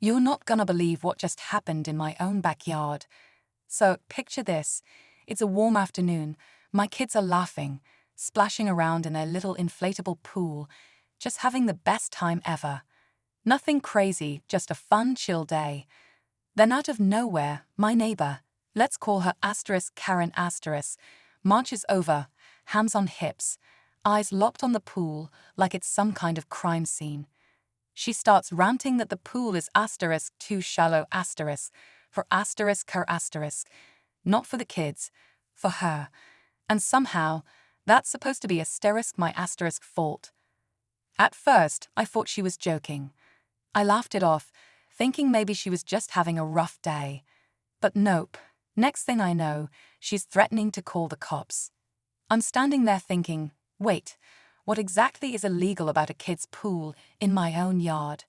You're not gonna believe what just happened in my own backyard. So, picture this. It's a warm afternoon. My kids are laughing, splashing around in their little inflatable pool, just having the best time ever. Nothing crazy, just a fun, chill day. Then out of nowhere, my neighbor, let's call her Karen marches over, hands on hips, eyes locked on the pool like it's some kind of crime scene. She starts ranting that the pool is too shallow for her not for the kids, for her. And somehow, that's supposed to be my fault. At first, I thought she was joking. I laughed it off, thinking maybe she was just having a rough day. But nope. Next thing I know, she's threatening to call the cops. I'm standing there thinking, wait, what exactly is illegal about a kid's pool in my own yard?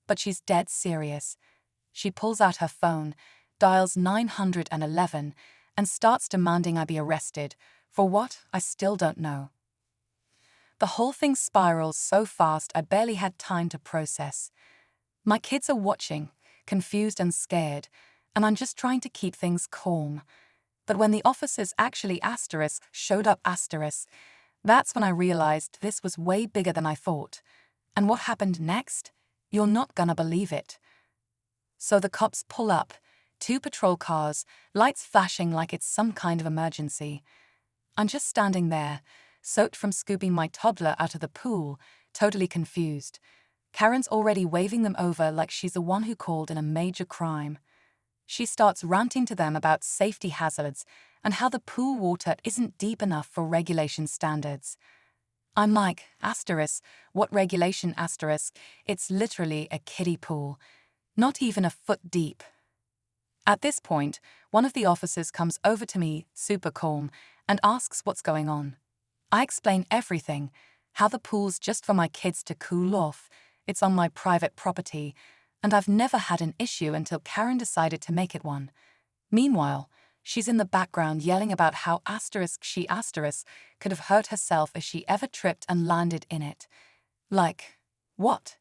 But she's dead serious. She pulls out her phone, dials 911, and starts demanding I be arrested. For what? I still don't know. The whole thing spirals so fast I barely had time to process. My kids are watching, confused and scared, and I'm just trying to keep things calm. But when the officers actually showed up that's when I realized this was way bigger than I thought. And what happened next? You're not gonna believe it. So the cops pull up, 2 patrol cars, lights flashing like it's some kind of emergency. I'm just standing there, soaked from scooping my toddler out of the pool, totally confused. Karen's already waving them over like she's the one who called in a major crime. She starts ranting to them about safety hazards and how the pool water isn't deep enough for regulation standards. I'm like, what regulation ? It's literally a kiddie pool. Not even a foot deep. At this point, one of the officers comes over to me, super calm, and asks what's going on. I explain everything, how the pool's just for my kids to cool off, it's on my private property, and I've never had an issue until Karen decided to make it one. Meanwhile, she's in the background yelling about how she could have hurt herself if she ever tripped and landed in it. Like, what?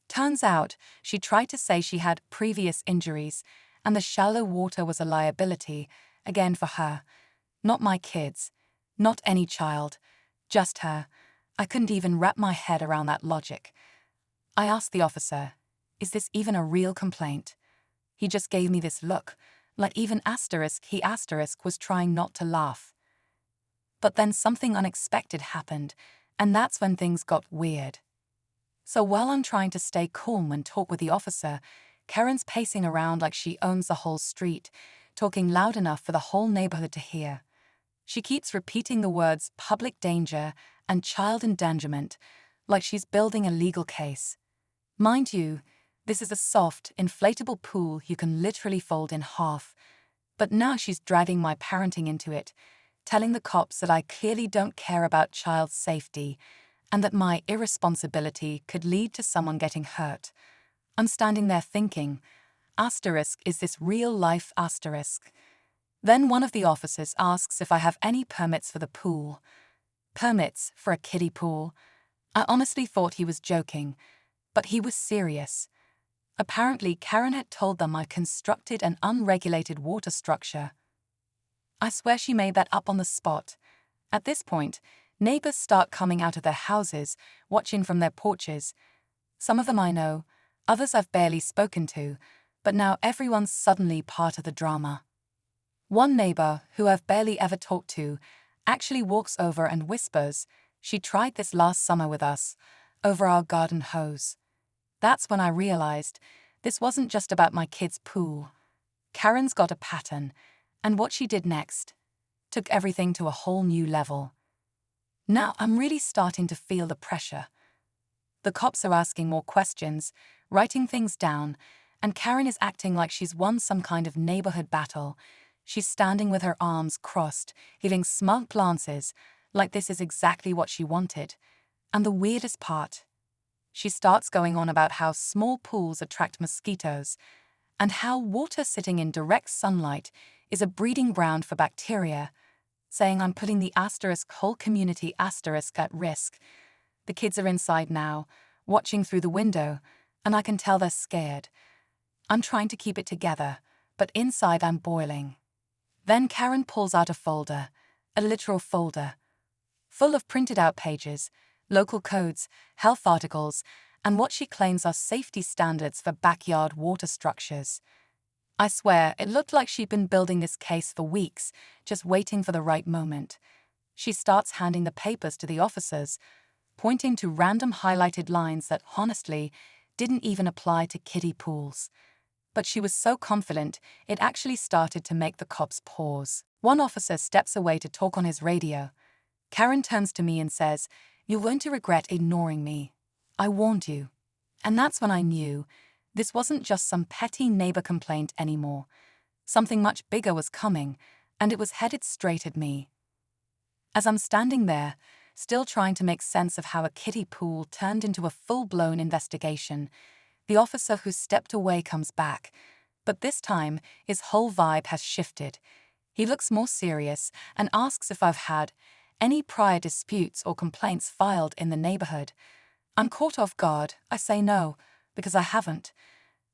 Turns out, she tried to say she had previous injuries, and the shallow water was a liability, again for her. Not my kids. Not any child. Just her. I couldn't even wrap my head around that logic. I asked the officer, is this even a real complaint? He just gave me this look, like even he was trying not to laugh. But then something unexpected happened, and that's when things got weird. So while I'm trying to stay calm and talk with the officer, Karen's pacing around like she owns the whole street, talking loud enough for the whole neighborhood to hear. She keeps repeating the words public danger and child endangerment, like she's building a legal case. Mind you, this is a soft, inflatable pool you can literally fold in half. But now she's dragging my parenting into it, telling the cops that I clearly don't care about child safety, and that my irresponsibility could lead to someone getting hurt. I'm standing there thinking, is this real life ? Then one of the officers asks if I have any permits for the pool. Permits for a kiddie pool? I honestly thought he was joking, but he was serious. Apparently, Karen had told them I constructed an unregulated water structure. I swear she made that up on the spot. At this point, neighbors start coming out of their houses, watching from their porches. Some of them I know, others I've barely spoken to, but now everyone's suddenly part of the drama. One neighbor, who I've barely ever talked to, actually walks over and whispers, she tried this last summer with us, over our garden hose. That's when I realized this wasn't just about my kid's pool. Karen's got a pattern, and what she did next took everything to a whole new level. Now I'm really starting to feel the pressure. The cops are asking more questions, writing things down, and Karen is acting like she's won some kind of neighborhood battle. She's standing with her arms crossed, giving smug glances, like this is exactly what she wanted. And the weirdest part, she starts going on about how small pools attract mosquitoes, and how water sitting in direct sunlight is a breeding ground for bacteria, saying I'm putting the whole community at risk. The kids are inside now, watching through the window, and I can tell they're scared. I'm trying to keep it together, but inside I'm boiling. Then Karen pulls out a folder, a literal folder, full of printed out pages, local codes, health articles, and what she claims are safety standards for backyard water structures. I swear, it looked like she'd been building this case for weeks, just waiting for the right moment. She starts handing the papers to the officers, pointing to random highlighted lines that, honestly, didn't even apply to kiddie pools. But she was so confident, it actually started to make the cops pause. One officer steps away to talk on his radio. Karen turns to me and says, "You're going to regret ignoring me. I warned you." And that's when I knew this wasn't just some petty neighbor complaint anymore. Something much bigger was coming, and it was headed straight at me. As I'm standing there, still trying to make sense of how a kiddie pool turned into a full-blown investigation, the officer who stepped away comes back, but this time his whole vibe has shifted. He looks more serious and asks if I've had any prior disputes or complaints filed in the neighborhood. I'm caught off guard. I say no, because I haven't.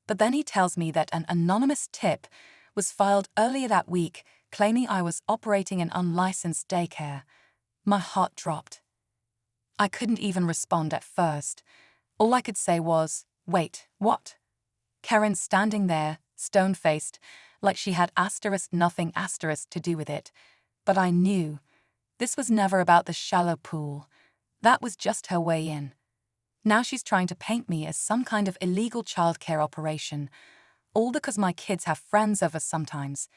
But then he tells me that an anonymous tip was filed earlier that week claiming I was operating an unlicensed daycare. My heart dropped. I couldn't even respond at first. All I could say was, "Wait, what?" Karen's standing there, stone-faced, like she had nothing to do with it. But I knew. This was never about the shallow pool. That was just her way in. Now she's trying to paint me as some kind of illegal childcare operation, all because my kids have friends over sometimes.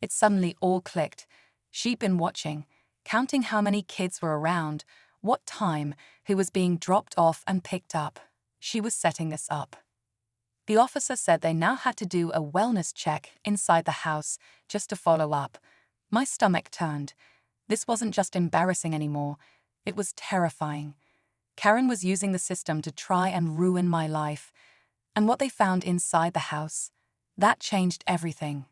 It suddenly all clicked. She'd been watching, counting how many kids were around, what time, who was being dropped off and picked up. She was setting this up. The officer said they now had to do a wellness check inside the house just to follow up. My stomach turned. This wasn't just embarrassing anymore. It was terrifying. Karen was using the system to try and ruin my life. And what they found inside the house, that changed everything.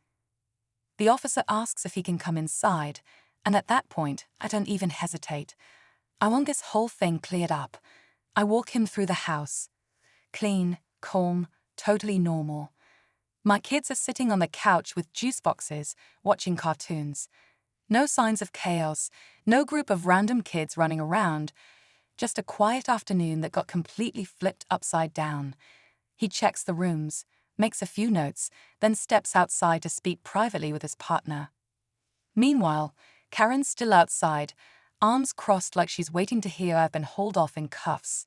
The officer asks if he can come inside, and at that point, I don't even hesitate. I want this whole thing cleared up. I walk him through the house. Clean, calm, totally normal. My kids are sitting on the couch with juice boxes, watching cartoons. No signs of chaos, no group of random kids running around. Just a quiet afternoon that got completely flipped upside down. He checks the rooms, makes a few notes, then steps outside to speak privately with his partner. Meanwhile, Karen's still outside, arms crossed like she's waiting to hear I've been hauled off in cuffs.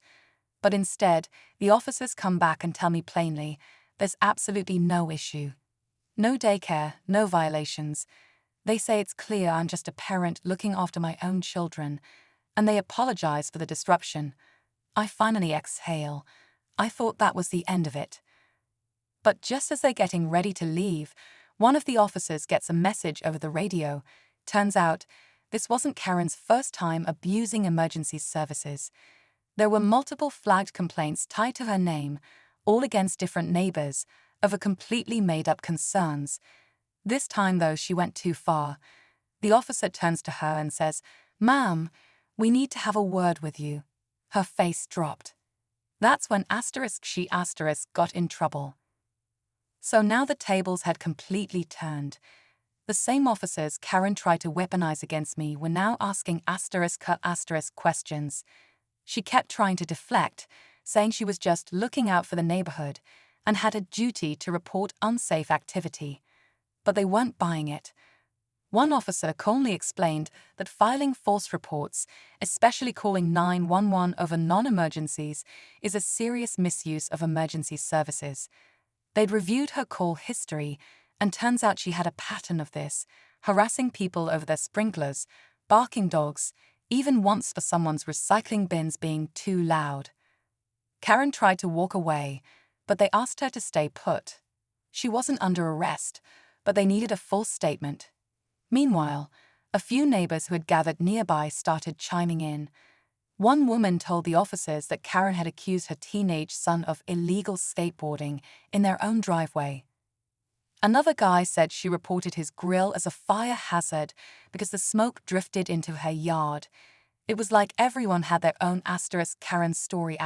But instead, the officers come back and tell me plainly, there's absolutely no issue. No daycare, no violations. They say it's clear I'm just a parent looking after my own children, and they apologize for the disruption. I finally exhale. I thought that was the end of it. But just as they're getting ready to leave, one of the officers gets a message over the radio. Turns out, this wasn't Karen's first time abusing emergency services. There were multiple flagged complaints tied to her name, all against different neighbors, over completely made-up concerns. This time, though, she went too far. The officer turns to her and says, "Ma'am, we need to have a word with you." Her face dropped. That's when she got in trouble. So now the tables had completely turned. The same officers Karen tried to weaponize against me were now asking questions. She kept trying to deflect, saying she was just looking out for the neighborhood and had a duty to report unsafe activity. But they weren't buying it. One officer calmly explained that filing false reports, especially calling 911 over non-emergencies, is a serious misuse of emergency services. They'd reviewed her call history, and turns out she had a pattern of this, harassing people over their sprinklers, barking dogs, even once for someone's recycling bins being too loud. Karen tried to walk away, but they asked her to stay put. She wasn't under arrest, but they needed a full statement. Meanwhile, a few neighbors who had gathered nearby started chiming in. One woman told the officers that Karen had accused her teenage son of illegal skateboarding in their own driveway. Another guy said she reported his grill as a fire hazard because the smoke drifted into her yard. It was like everyone had their own Karen's story.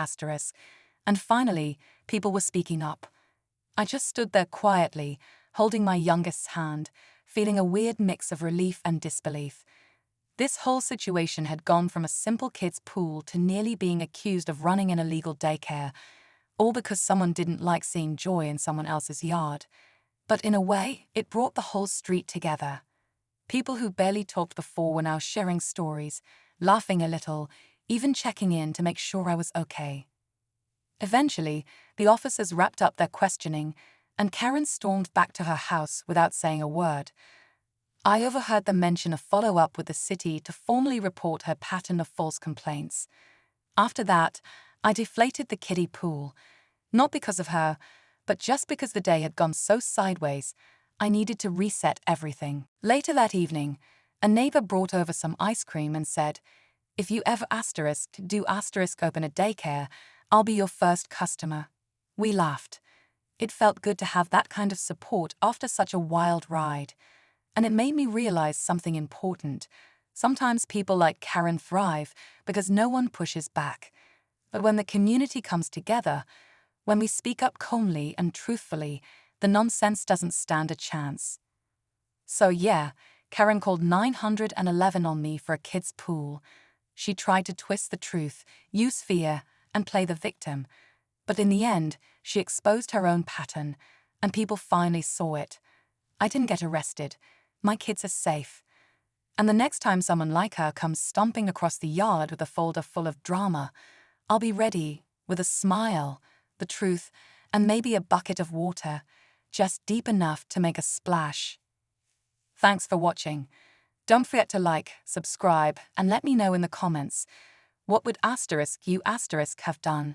And finally, people were speaking up. I just stood there quietly, holding my youngest's hand, feeling a weird mix of relief and disbelief. This whole situation had gone from a simple kids' pool to nearly being accused of running an illegal daycare, all because someone didn't like seeing joy in someone else's yard. But in a way, it brought the whole street together. People who barely talked before were now sharing stories, laughing a little, even checking in to make sure I was okay. Eventually, the officers wrapped up their questioning, and Karen stormed back to her house without saying a word. I overheard them mention a follow-up with the city to formally report her pattern of false complaints. After that, I deflated the kiddie pool, not because of her, but just because the day had gone so sideways. I needed to reset everything. Later that evening, a neighbor brought over some ice cream and said, "If you ever do open a daycare, I'll be your first customer." We laughed. It felt good to have that kind of support after such a wild ride. And it made me realize something important. Sometimes people like Karen thrive because no one pushes back. But when the community comes together, when we speak up calmly and truthfully, the nonsense doesn't stand a chance. So yeah, Karen called 911 on me for a kid's pool. She tried to twist the truth, use fear, and play the victim. But in the end, she exposed her own pattern, and people finally saw it. I didn't get arrested. My kids are safe. And the next time someone like her comes stomping across the yard with a folder full of drama, I'll be ready with a smile, the truth, and maybe a bucket of water, just deep enough to make a splash. Thanks for watching. Don't forget to like, subscribe, and let me know in the comments, what would *U* have done?